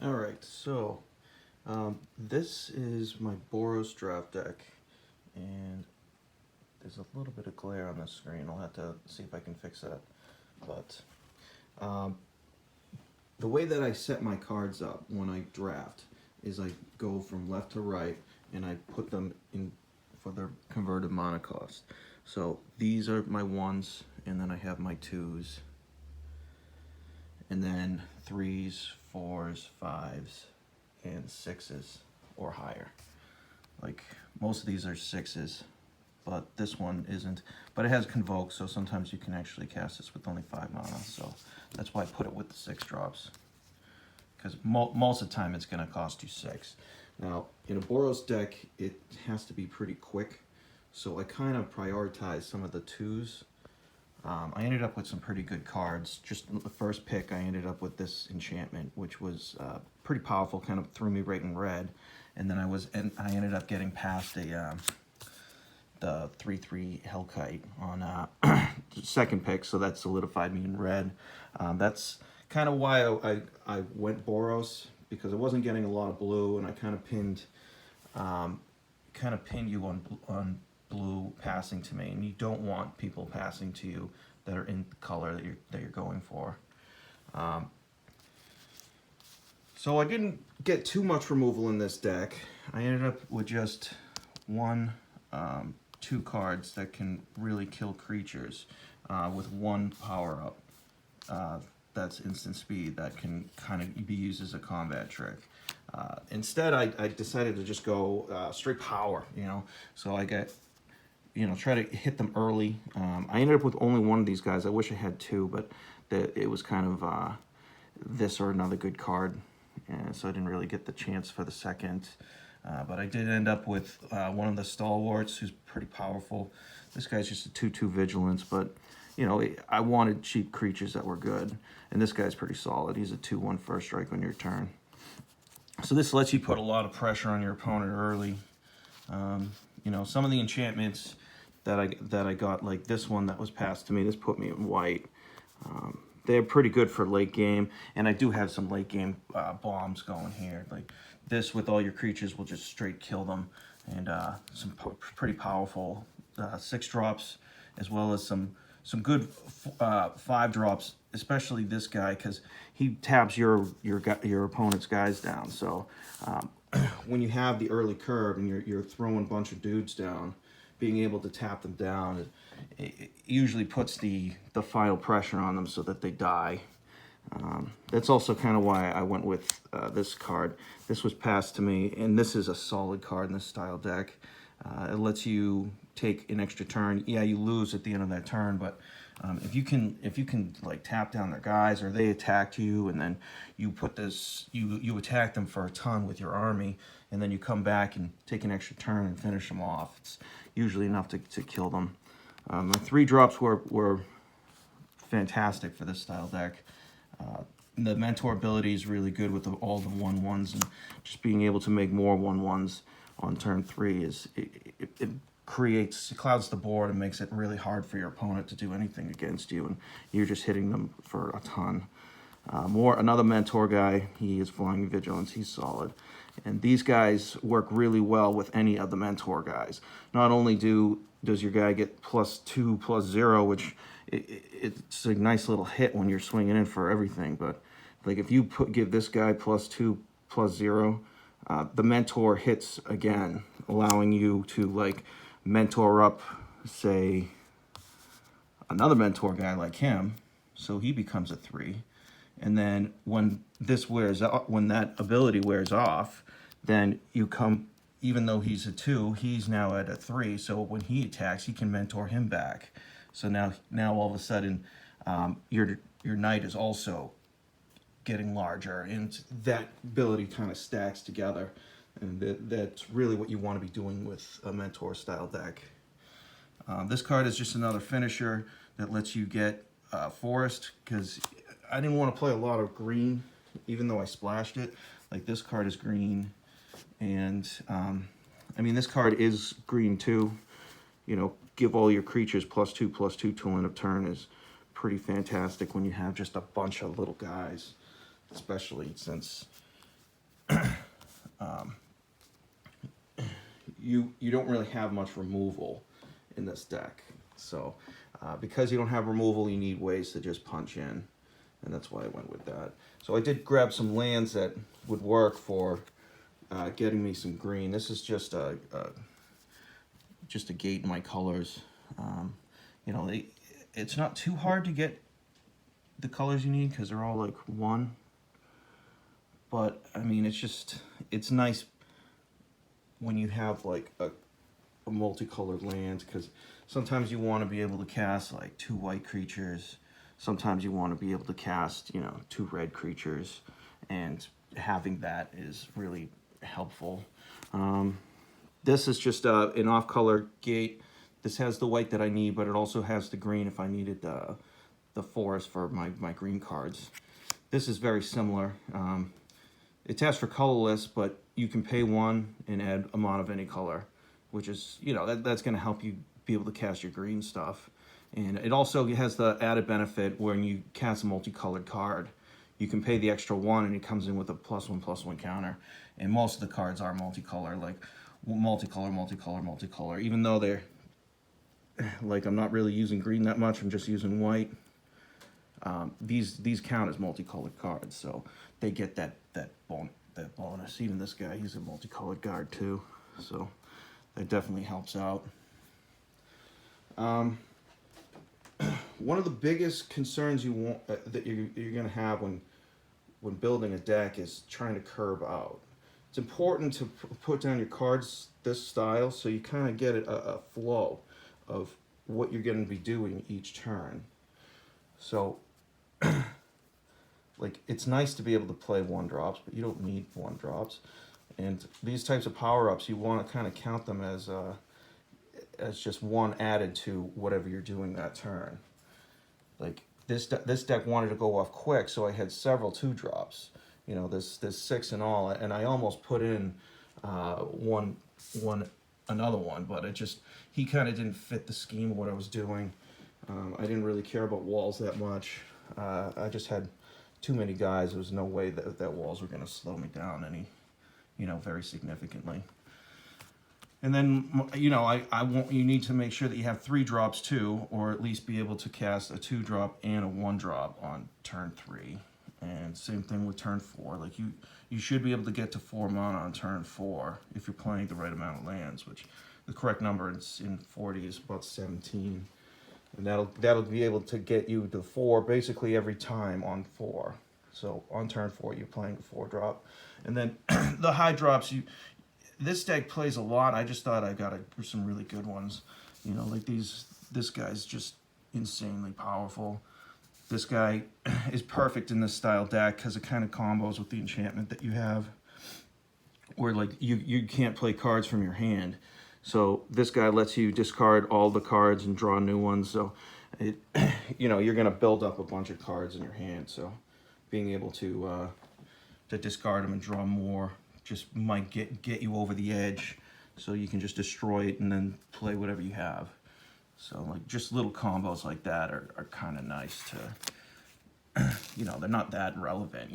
Alright, so this is my Boros draft deck, and there's a little bit of glare on the screen. I'll have to see if I can fix that. But the way that I set my cards up when I draft is I go from left to right and I put them in for their converted mana cost. So these are my ones, and then I have my twos, and then threes, fours, fives, and sixes or higher. Like most of these are sixes, but this one isn't. But it has Convoke, so sometimes you can actually cast this with only 5 mana. So that's why I put it with the 6 drops. Because most of the time it's going to cost you 6. Now, in a Boros deck, it has to be pretty quick. So I kind of prioritize some of the 2s. I ended up with some pretty good cards. Just the first pick, I ended up with this enchantment, which was pretty powerful, kind of threw me right in red. And then I ended up getting past the 3/3 Hellkite on the second pick, so that solidified me in red. That's kind of why I went Boros, because I wasn't getting a lot of blue, and I kind of pinned you on blue passing to me, and you don't want people passing to you that are in color that you're going for. So I didn't get too much removal in this deck. I ended up with just 2 cards that can really kill creatures with 1 power up. That's instant speed that can kind of be used as a combat trick. Instead, I decided to just go straight power, So I get, try to hit them early. I ended up with only 1 of these guys. I wish I had 2, but it was kind of this or another good card. And so I didn't really get the chance for the second. But I did end up with one of the Stalwarts, who's pretty powerful. This guy's just a 2/2 Vigilance, but I wanted cheap creatures that were good. And this guy's pretty solid. He's a 2/1 first strike on your turn. So this lets you put a lot of pressure on your opponent early. Some of the enchantments that I got, like this one that was passed to me, this put me in white. They're pretty good for late game, and I do have some late game bombs going here. Like this with all your creatures will just straight kill them, and some pretty powerful 6 drops, as well as some good 5 drops, especially this guy, because he taps your opponent's guys down. So when you have the early curve and you're throwing a bunch of dudes down, being able to tap them down, it usually puts the final pressure on them so that they die. That's also kind of why I went with this card. This was passed to me, and this is a solid card in this style deck. It lets you take an extra turn. Yeah, you lose at the end of that turn, but if you can like tap down their guys, or they attacked you, and then you put this, you attack them for a ton with your army, and then you come back and take an extra turn and finish them off. It's usually enough to kill them. My 3 drops were fantastic for this style deck. The mentor ability is really good with all the 1/1s, and just being able to make more 1/1s on turn 3 is it clouds the board and makes it really hard for your opponent to do anything against you, and you're just hitting them for a ton. Another mentor guy, he is Flying Vigilance, he's solid. And these guys work really well with any of the mentor guys. Not only does your guy get +2, +0, which it's a nice little hit when you're swinging in for everything, but like if you give this guy +2, +0, the mentor hits again, allowing you to like mentor up, say, another mentor guy like him, so he becomes a 3. And then when that ability wears off, then you come, even though he's a 2, he's now at a 3. So when he attacks, he can mentor him back. So now all of a sudden, your knight is also getting larger, and that ability kind of stacks together. And that's really what you want to be doing with a mentor style deck. This card is just another finisher that lets you get forest, because I didn't want to play a lot of green, even though I splashed it. Like this card is green, and I mean this card is green too. Give all your creatures +2/+2 till end of turn is pretty fantastic when you have just a bunch of little guys, especially since you don't really have much removal in this deck. So because you don't have removal, you need ways to just punch in, and that's why I went with that. So I did grab some lands that would work for getting me some green. This is just a gate in my colors. You know, it's not too hard to get the colors you need because they're all like one. But I mean, it's nice when you have like a multicolored land, because sometimes you want to be able to cast like 2 white creatures. Sometimes you want to be able to cast, you know, 2 red creatures, and having that is really helpful. This is just an off-color gate. This has the white that I need, but it also has the green if I needed the forest for my green cards. This is very similar. It asks for colorless, but you can pay 1 and add a mod of any color, which is, you know, that's going to help you be able to cast your green stuff. And it also has the added benefit when you cast a multicolored card, you can pay the extra 1 and it comes in with a +1/+1 counter. And most of the cards are multicolor, like multicolor. Even though they're, like, I'm not really using green that much, I'm just using white. These count as multicolored cards, so they get that bonus. Even this guy, he's a multicolored card too, so that definitely helps out. One of the biggest concerns that you're going to have when building a deck is trying to curve out. It's important to put down your cards this style so you kind of get a flow of what you're going to be doing each turn. So, like, it's nice to be able to play 1-drops, but you don't need 1-drops. And these types of power-ups, you want to kind of count them as just 1 added to whatever you're doing that turn. Like, this deck wanted to go off quick, so I had several 2-drops. You know, there's 6 in all, and I almost put in another one, but he kind of didn't fit the scheme of what I was doing. I didn't really care about walls that much. I just had too many guys. There was no way that walls were going to slow me down any, you know, very significantly. And then, you know, you need to make sure that you have 3-drops too, or at least be able to cast a 2-drop and a 1-drop on turn 3. And same thing with turn 4. Like, you should be able to get to 4 mana on turn 4 if you're playing the right amount of lands, which the correct number in 40 is about 17. And that'll be able to get you to 4 basically every time on 4. So on turn 4, you're playing a 4-drop. And then the high drops, this deck plays a lot. I just thought I got some really good ones. You know, like this guy's just insanely powerful. This guy is perfect in this style deck because it kind of combos with the enchantment that you have, where like you can't play cards from your hand. So this guy lets you discard all the cards and draw new ones. So you know, you're gonna build up a bunch of cards in your hand. So being able to discard them and draw more just might get you over the edge, so you can just destroy it and then play whatever you have. So like just little combos like that are kind of nice to, you know, they're not that relevant.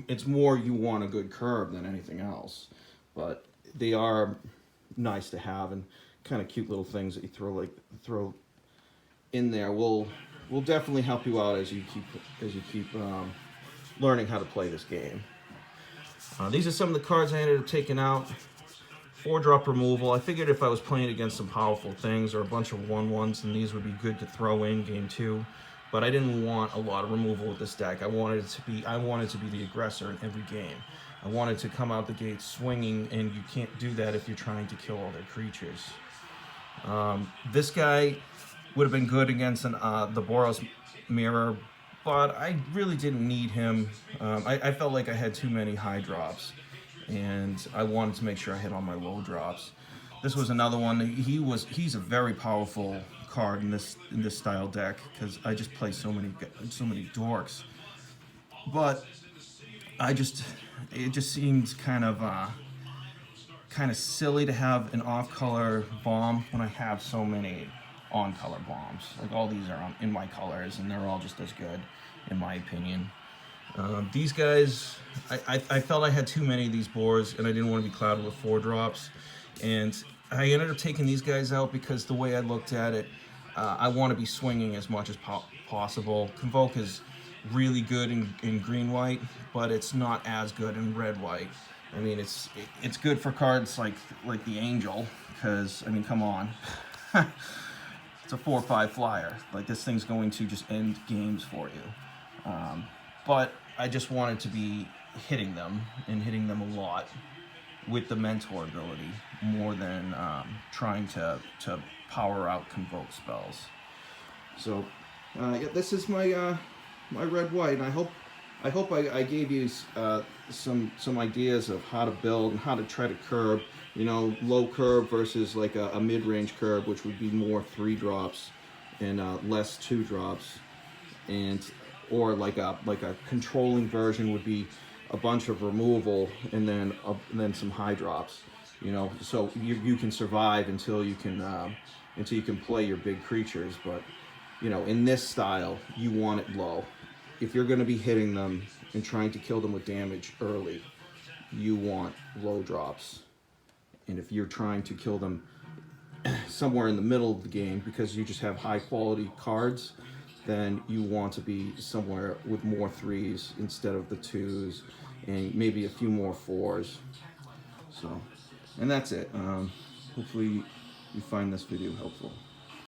It's more you want a good curve than anything else, but they are nice to have, and kind of cute little things that you throw in there will definitely help you out as you keep learning how to play this game. These are some of the cards I ended up taking out. 4-drop removal. I figured if I was playing against some powerful things or a bunch of 1/1s, then these would be good to throw in game 2. But I didn't want a lot of removal with this deck. I wanted to be the aggressor in every game. I wanted to come out the gate swinging, and you can't do that if you're trying to kill all their creatures. This guy would have been good against the Boros mirror, but I really didn't need him. I felt like I had too many high drops, and I wanted to make sure I hit all my low drops. This was another one. He's a very powerful card in this style deck because I just play so many dorks. But it just seems kind of silly to have an off-color bomb when I have so many on-color bombs. Like, all these are in my colors, and they're all just as good, in my opinion. These guys, I felt I had too many of these boars, and I didn't want to be clouded with 4-drops. And I ended up taking these guys out because the way I looked at it, I want to be swinging as much as possible. Convoke is really good in green-white, but it's not as good in red-white. I mean, it's good for cards like the Angel, because, I mean, come on. It's a 4/5 flyer. Like, this thing's going to just end games for you. But I just wanted to be hitting them, and hitting them a lot with the Mentor ability, more than trying to power out Convoke spells. So, yeah, this is my my red-white, and I hope I gave you some ideas of how to build and how to try to curb. You know, low curb versus like a mid-range curb, which would be more 3-drops and less 2-drops, and or like a controlling version would be a bunch of removal and then some high drops. You know, so you can survive until you can play your big creatures. But you know, in this style, you want it low. If you're going to be hitting them and trying to kill them with damage early, you want low drops. And if you're trying to kill them somewhere in the middle of the game because you just have high quality cards, then you want to be somewhere with more 3s instead of the 2s, and maybe a few more 4s. So, and that's it. Hopefully you find this video helpful.